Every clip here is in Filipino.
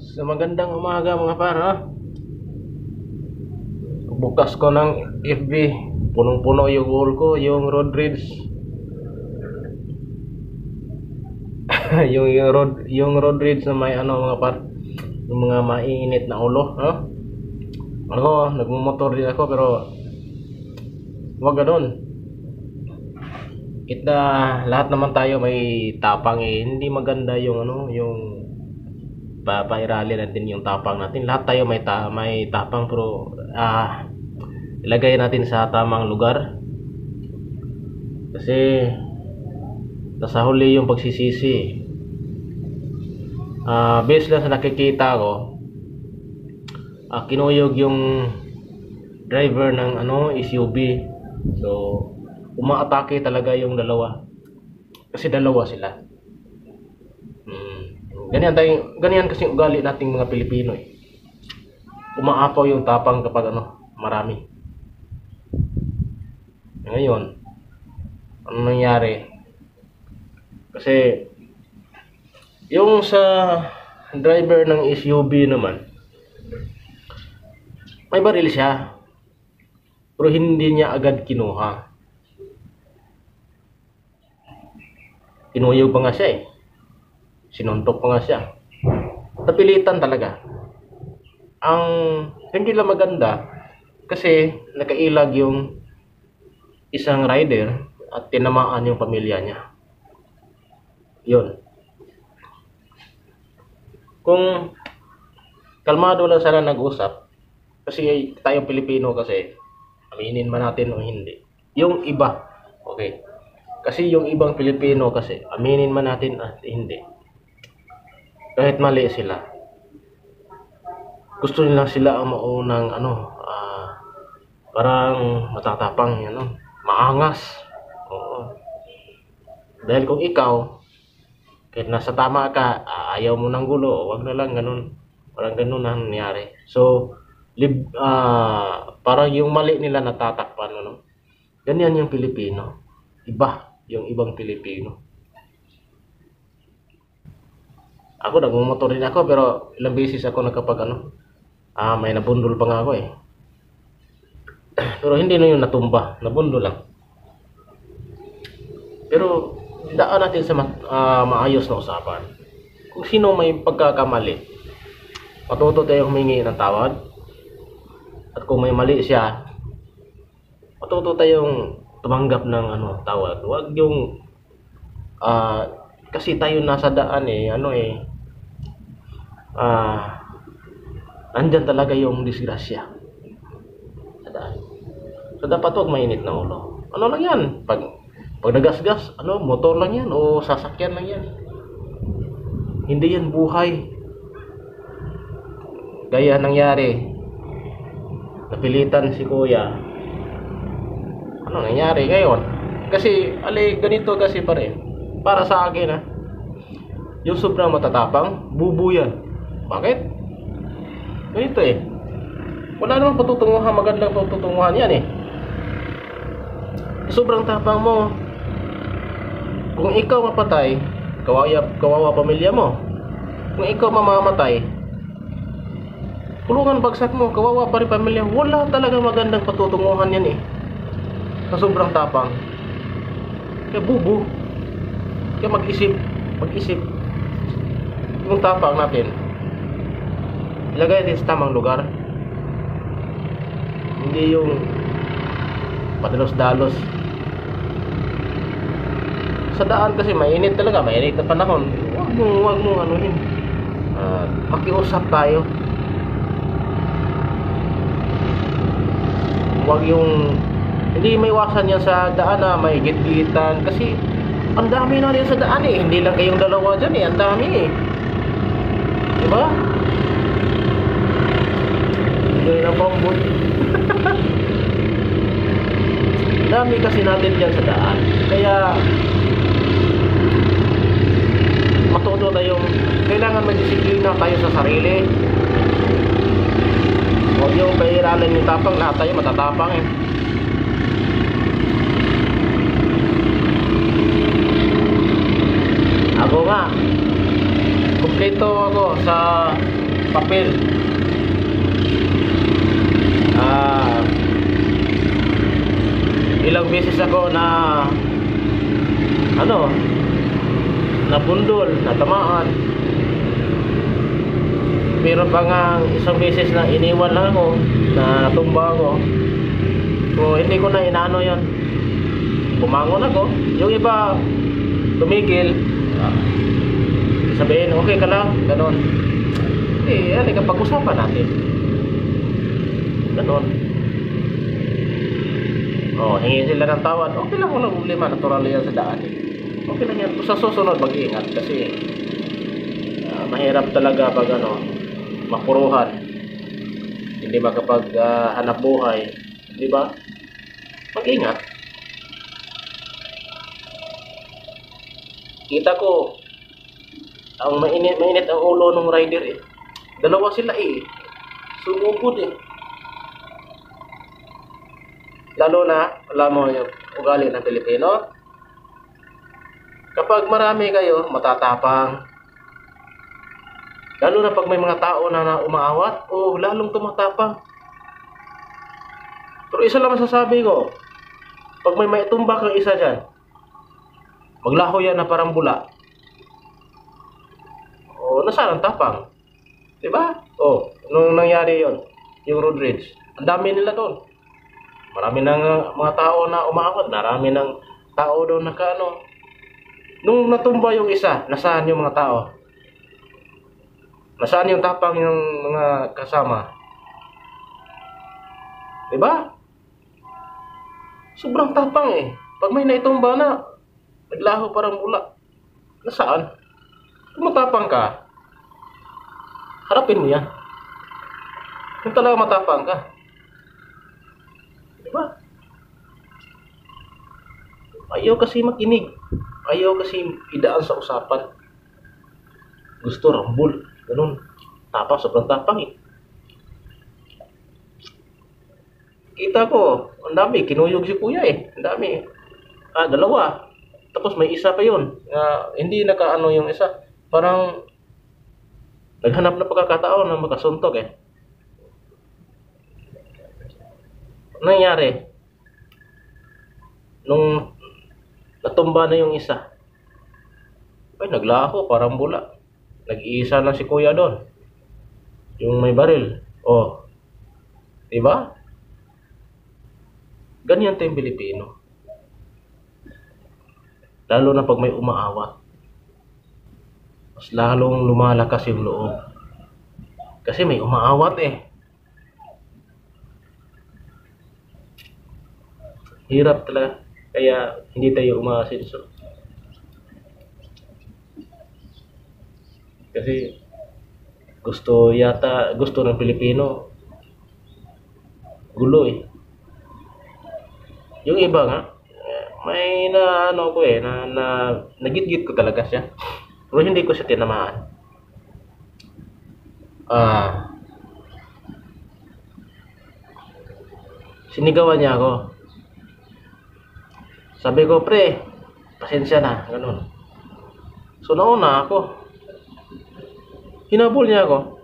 Sa magandang umaga mga par, ha? Bukas ko ng FB, punong-puno yung wall ko, yung road rage. yung road rage na may ano mga par, yung mga mainit na ulo, ha? Ako, nagmumotor din ako pero wag ganun. Kita lahat naman tayo may tapang eh. Hindi maganda yung ano, yung papairali natin yung tapang natin. Lahat tayo may tapang pero ilagay natin sa tamang lugar. Kasi nasa huli yung pagsisisi. Based lang sa nakikita ko, kinuyog yung driver ng ano SUV. So umaatake talaga yung dalawa. Kasi dalawa sila. Ganyan kasi ugali nating mga Pilipino eh. Umaapaw yung tapang kapag ano, marami. Ngayon, ano nangyari? Kasi yung sa driver ng SUV naman, may baril siya. Pero hindi niya agad kinuha. Kinuyog pa nga siya eh. Sinuntok pa nga siya. Napilitan talaga. Ang hindi lang maganda kasi nakailag yung isang rider at tinamaan yung pamilya niya. Yun. Kung kalmado lang sana nag-usap, kasi tayong Pilipino kasi, aminin man natin o hindi. Yung iba, okay. Kasi yung ibang Pilipino kasi, aminin man natin at hindi. Kahit mali sila, gusto nila sila ang maunang ano, parang matatapang, ano, maangas. Oo. Dahil kung ikaw, kahit nasa tama ka, ayaw mo ng gulo, wag na lang ganun. Parang ganun ang nangyari. So, parang yung mali nila natatakpan, ano. Ganyan yung Pilipino. Iba yung ibang Pilipino. Ako nagmumotor din ako pero ilang beses ako nakapag ano, may nabundol pa nga ako eh. Pero hindi na yung natumba, nabundol lang. Pero daan natin sa maayos na usapan. Kung sino may pagkakamali, matuto tayong humingi ng tawad. At kung may mali siya, matuto tayong tumanggap ng ano, tawad. Huwag yung kasi tayo nasa daan eh, ano eh, andyan talaga yung disgrasya sa daan. So dapat huwag mainit na ulo. Ano lang yan, pag nagasgas, ano, motor lang yan o sasakyan lang yan. Hindi yan buhay. Gaya nangyari, napilitan si kuya. Ano nangyari ngayon? Kasi ganito kasi pa rin. Para sa akin yung sobrang matatapang, bubu yan. Bakit? Ganito eh. Wala namang patutunguhan, magandang patutunguhan yan eh. Sobrang tapang mo. Kung ikaw mapatay, kawawa pamilya mo. Kung ikaw mamamatay, kulungan bagsak mo, kawawa pa rin pamilya. Wala talaga magandang patutunguhan yan eh. Sa sobrang tapang. Kaya bubu. Kaya mag-isip. Yung tapang natin, ilagay natin sa tamang lugar. Hindi yung padalos-dalos. Sa daan kasi mainit talaga, mainit na panahon. Huwag mo anuhin. Makiusap tayo. Huwag yung hindi may iwasan yan sa daan na may git-gitan kasi ang dami na rin sa daan eh. Hindi lang kayong dalawa dyan eh, ang dami eh. Diba? Hindi na pambut. Dami kasi natin dyan sa daan. Kaya matuto tayong kailangan magdisiplina tayo sa sarili. Huwag yung pairalan yung tapang, lahat tayo matatapang eh. Ako nga, kumpleto ako sa papel. Ilang beses ako na nabundol, natamaan. Pero pa nga isang beses na iniwan lang ako, na natumba ako. So hindi ko na inano yan. Bumangon ako. Yung iba tumigil, sabihin okay ka lang, ganon. Halika pag-usapan natin. Ganon. Hingin sila ng tawad. Okay lang, walang problema, natural yan sa daan. Okay lang yan. Sa susunod mag-iingat kasi mahirap talaga pag mapuruhan, hindi makapag hanap buhay, di ba? Mag-ingat. Kita ko ang mainit ang ulo ng rider eh. Dalawa sila eh. Sumugod eh. Lalo na, alam mo yung ugali ng Pilipino. Kapag marami kayo, matatapang. Lalo na pag may mga tao na umaawat, lalong tumatapang. Pero isa lang masasabi ko, pag may maitumbak ng isa dyan, maglaho yan na parang bula. Nasaan ang tapang? Diba? Nung nangyari yon, yung road rage, ang dami nila doon. Marami ng mga tao na umaawat, marami ng tao doon na Nung natumba yung isa, nasaan yung mga tao? Nasaan yung tapang yung mga kasama? Diba? Sobrang tapang eh. Pag may naitumba na, naglaho parang bula. Nasaan? Kung matapang ka, harapin mo yan. Kung talaga matapang ka. Diba? Ayaw kasi makinig. Ayaw kasi idaan sa usapan. Gusto rambol. Ganun. Tapang, sobrang tapang eh. Kita ko, ang dami. Kinuyog si kuya eh. Ang dami. Dalawa. Tapos may isa pa yun. Hindi nakaano yung isa. Parang naghanap na pagkakataon na makasuntok eh. Nangyari nung natumba na yung isa, naglaho parang bula. Nag-iisa lang si kuya doon, yung may baril. Diba? Ganyan tayong Pilipino, lalo na pag may umaawat, mas lalong lumalakas yung loob kasi may umaawat eh. Hirap talaga. Kaya hindi tayo umaasenso. Kasi gusto ng Pilipino gulo eh. Yung iba nga, may nagit-git ko talaga siya. Pero hindi ko siya tinamaan. Sinigawan niya ako. Sabi ko, pre, pasensya na, ganun. So nauna ako, hinabol niya ako,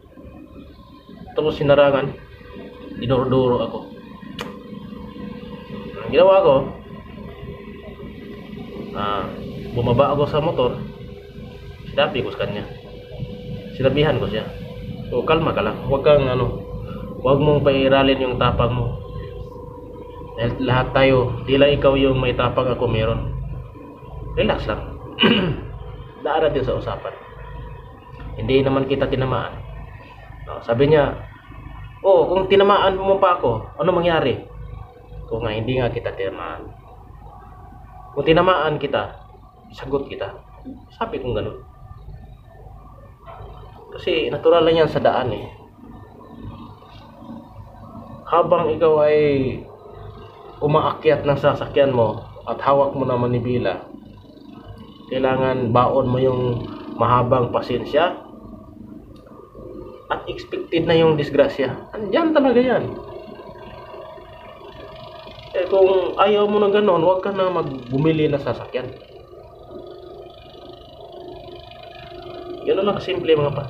tapos sinarangan, dinuro-duro ako. Ang ginawa ko, bumaba ako sa motor, sinabi ko sa kanya, sinabihan ko siya, so kalma ka lang, huwag mong pairalin yung tapang mo. Dahil lahat tayo, tila ikaw yung may tapang, ako meron. Relax lang. Daan natin sa usapan. Hindi naman kita tinamaan. Sabi niya, kung tinamaan mo pa ako, ano mangyari? Kung nga hindi nga kita tinamaan. Kung tinamaan kita, sagot kita. Sabi kong ganun. Kasi natural lang yan sa daan eh. Habang ikaw ay umaakyat ng sasakyan mo at hawak mo na manibela, kailangan baon mo yung mahabang pasensya at expected na yung disgrasya. Andyan talaga yan. Kung ayaw mo na ganon, huwag ka na magbumili na sasakyan. Yan lang kasimple mga pa.